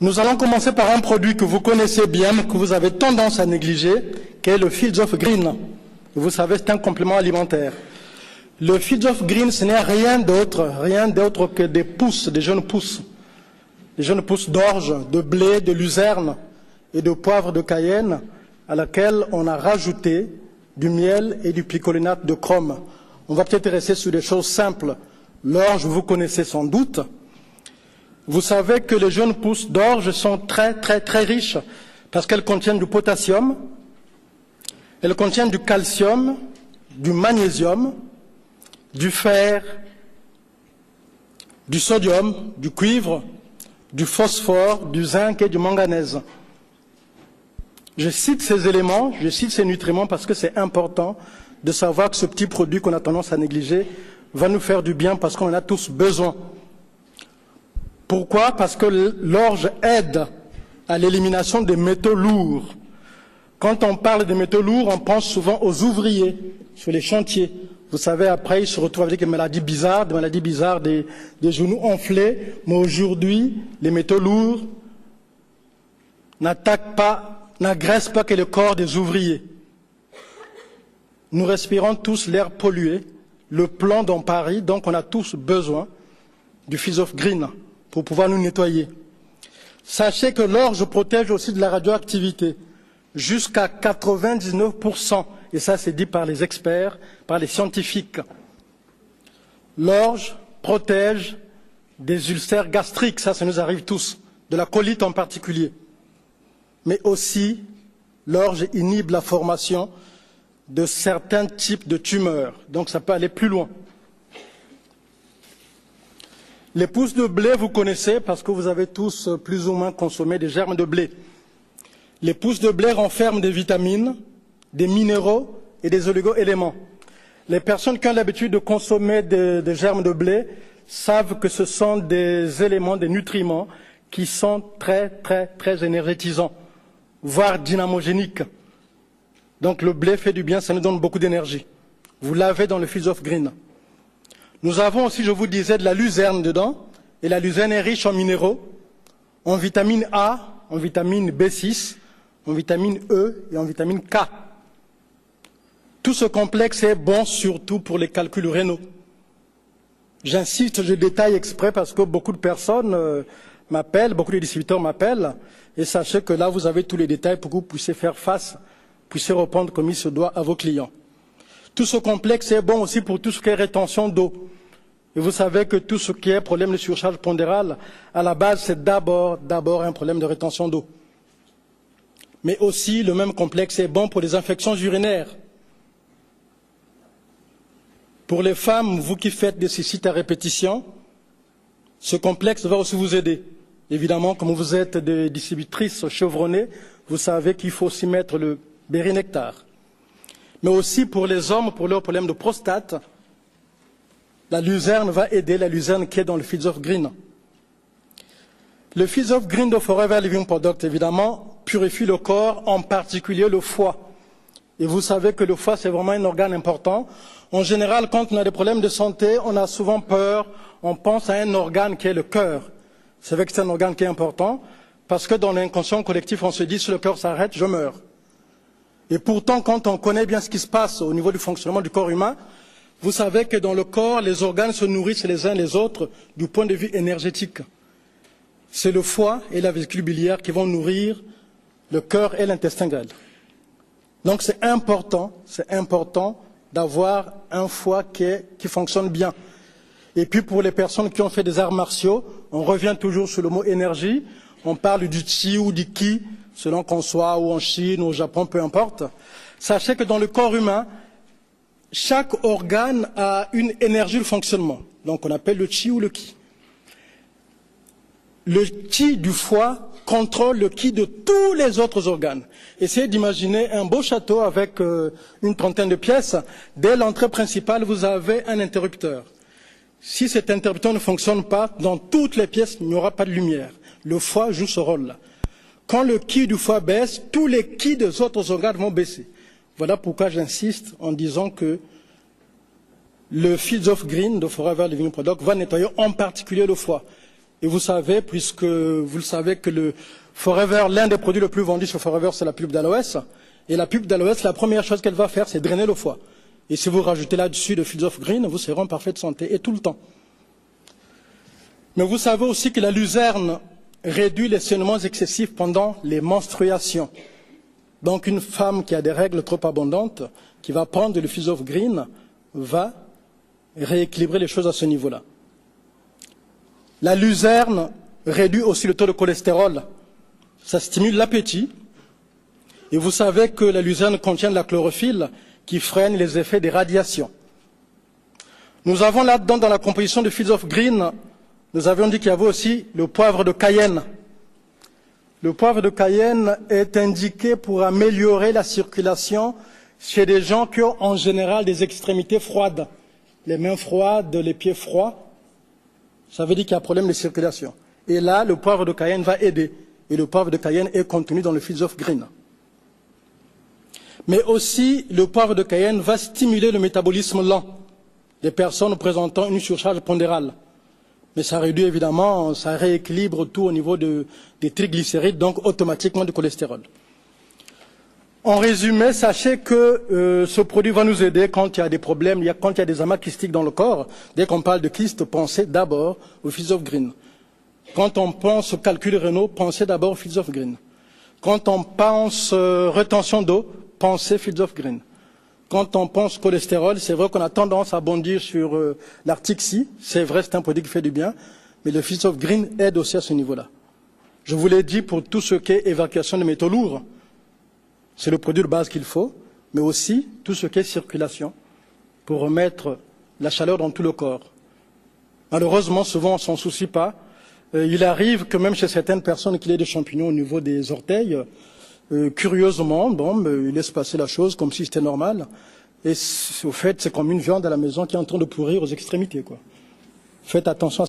Nous allons commencer par un produit que vous connaissez bien, mais que vous avez tendance à négliger, qui est le Fields of Green. Vous savez, c'est un complément alimentaire. Le Fields of Green, ce n'est rien d'autre que des pousses, des jeunes pousses d'orge, de blé, de luzerne et de poivre de Cayenne, à laquelle on a rajouté du miel et du picolinate de chrome. On va peut-être rester sur des choses simples. L'orge, vous connaissez sans doute. Vous savez que les jeunes pousses d'orge sont très riches parce qu'elles contiennent du potassium, elles contiennent du calcium, du magnésium, du fer, du sodium, du cuivre, du phosphore, du zinc et du manganèse. Je cite ces éléments, je cite ces nutriments parce que c'est important de savoir que ce petit produit qu'on a tendance à négliger va nous faire du bien parce qu'on en a tous besoin. Pourquoi? Parce que l'orge aide à l'élimination des métaux lourds. Quand on parle des métaux lourds, on pense souvent aux ouvriers sur les chantiers. Vous savez, après, ils se retrouvent avec des maladies bizarres, des genoux enflés. Mais aujourd'hui, les métaux lourds n'agressent pas que le corps des ouvriers. Nous respirons tous l'air pollué, le plomb dans Paris, donc on a tous besoin du Fields of Green pour pouvoir nous nettoyer. Sachez que l'orge protège aussi de la radioactivité, jusqu'à 99%, et ça c'est dit par les experts, par les scientifiques. L'orge protège des ulcères gastriques, ça nous arrive tous, de la colite en particulier. Mais aussi, l'orge inhibe la formation de certains types de tumeurs, donc ça peut aller plus loin. Les pousses de blé, vous connaissez parce que vous avez tous plus ou moins consommé des germes de blé. Les pousses de blé renferment des vitamines, des minéraux et des oligo-éléments. Les personnes qui ont l'habitude de consommer des germes de blé savent que ce sont des éléments, des nutriments qui sont très énergétisants, voire dynamogéniques. Donc le blé fait du bien, ça nous donne beaucoup d'énergie. Vous l'avez dans le Fields of Green. Nous avons aussi, je vous disais, de la luzerne dedans, et la luzerne est riche en minéraux, en vitamine A, en vitamine B6, en vitamine E et en vitamine K. Tout ce complexe est bon surtout pour les calculs rénaux. J'insiste, je détaille exprès parce que beaucoup de personnes m'appellent, beaucoup de distributeurs m'appellent, et sachez que là vous avez tous les détails pour que vous puissiez faire face, puissiez répondre comme il se doit à vos clients. Tout ce complexe est bon aussi pour tout ce qui est rétention d'eau. Et vous savez que tout ce qui est problème de surcharge pondérale, à la base, c'est d'abord un problème de rétention d'eau. Mais aussi, le même complexe est bon pour les infections urinaires. Pour les femmes, vous qui faites des cystites à répétition, ce complexe va aussi vous aider. Évidemment, comme vous êtes des distributrices chevronnées, vous savez qu'il faut aussi mettre le bérinectar. Mais aussi pour les hommes, pour leurs problèmes de prostate, la luzerne va aider, la luzerne qui est dans le Fields of Green. Le Fields of Green de Forever Living Product, évidemment, purifie le corps, en particulier le foie. Et vous savez que le foie, c'est vraiment un organe important. En général, quand on a des problèmes de santé, on a souvent peur, on pense à un organe qui est le cœur. C'est vrai que c'est un organe qui est important, parce que dans l'inconscient collectif, on se dit, si le cœur s'arrête, je meurs. Et pourtant, quand on connaît bien ce qui se passe au niveau du fonctionnement du corps humain, vous savez que dans le corps, les organes se nourrissent les uns les autres du point de vue énergétique. C'est le foie et la vésicule biliaire qui vont nourrir le cœur et l'intestin grêle. Donc c'est important d'avoir un foie qui fonctionne bien. Et puis pour les personnes qui ont fait des arts martiaux, on revient toujours sur le mot énergie, on parle du chi ou du ki, selon qu'on soit ou en Chine ou au Japon, peu importe. Sachez que dans le corps humain, chaque organe a une énergie de fonctionnement. Donc on appelle le chi ou le ki. Le chi du foie contrôle le ki de tous les autres organes. Essayez d'imaginer un beau château avec une trentaine de pièces. Dès l'entrée principale, vous avez un interrupteur. Si cet interrupteur ne fonctionne pas, dans toutes les pièces, il n'y aura pas de lumière. Le foie joue ce rôle-là. Quand le ki du foie baisse, tous les ki des autres organes vont baisser. Voilà pourquoi j'insiste en disant que le Fields of Green de Forever Living Product va nettoyer en particulier le foie. Et vous savez, puisque vous le savez, que le Forever, l'un des produits les plus vendus sur Forever, c'est la pulpe d'aloès. Et la pulpe d'aloès, la première chose qu'elle va faire, c'est drainer le foie. Et si vous rajoutez là-dessus de Fields of Green, vous serez en parfaite santé, et tout le temps. Mais vous savez aussi que la luzerne réduit les saignements excessifs pendant les menstruations. Donc une femme qui a des règles trop abondantes, qui va prendre le Fields of Green, va rééquilibrer les choses à ce niveau-là. La luzerne réduit aussi le taux de cholestérol. Ça stimule l'appétit. Et vous savez que la luzerne contient de la chlorophylle qui freine les effets des radiations. Nous avons là-dedans, dans la composition de Fields of Green, nous avions dit qu'il y avait aussi le poivre de Cayenne. Le poivre de Cayenne est indiqué pour améliorer la circulation chez des gens qui ont en général des extrémités froides, les mains froides, les pieds froids. Ça veut dire qu'il y a un problème de circulation. Et là, le poivre de Cayenne va aider. Et le poivre de Cayenne est contenu dans le Fields of Green. Mais aussi, le poivre de Cayenne va stimuler le métabolisme lent des personnes présentant une surcharge pondérale. Mais ça réduit évidemment, ça rééquilibre tout au niveau des triglycérides, donc automatiquement du cholestérol. En résumé, sachez que ce produit va nous aider quand il y a des problèmes, quand il y a des amas kystiques dans le corps. Dès qu'on parle de kyste, pensez d'abord au Fields of Green. Quand on pense aux calculs rénaux, pensez d'abord au Fields of Green. Quand on pense rétention d'eau, pensez Fields of Green. Quand on pense cholestérol, c'est vrai qu'on a tendance à bondir sur l'article C. C'est vrai, c'est un produit qui fait du bien, mais le Fields of Green aide aussi à ce niveau-là. Je vous l'ai dit pour tout ce qui est évacuation de métaux lourds. C'est le produit de base qu'il faut, mais aussi tout ce qui est circulation pour remettre la chaleur dans tout le corps. Malheureusement, souvent, on ne s'en soucie pas. Il arrive que même chez certaines personnes qu'il y ait des champignons au niveau des orteils. Curieusement, il laisse passer la chose comme si c'était normal. Et au fait, c'est comme une viande à la maison qui est en train de pourrir aux extrémités, quoi. Faites attention à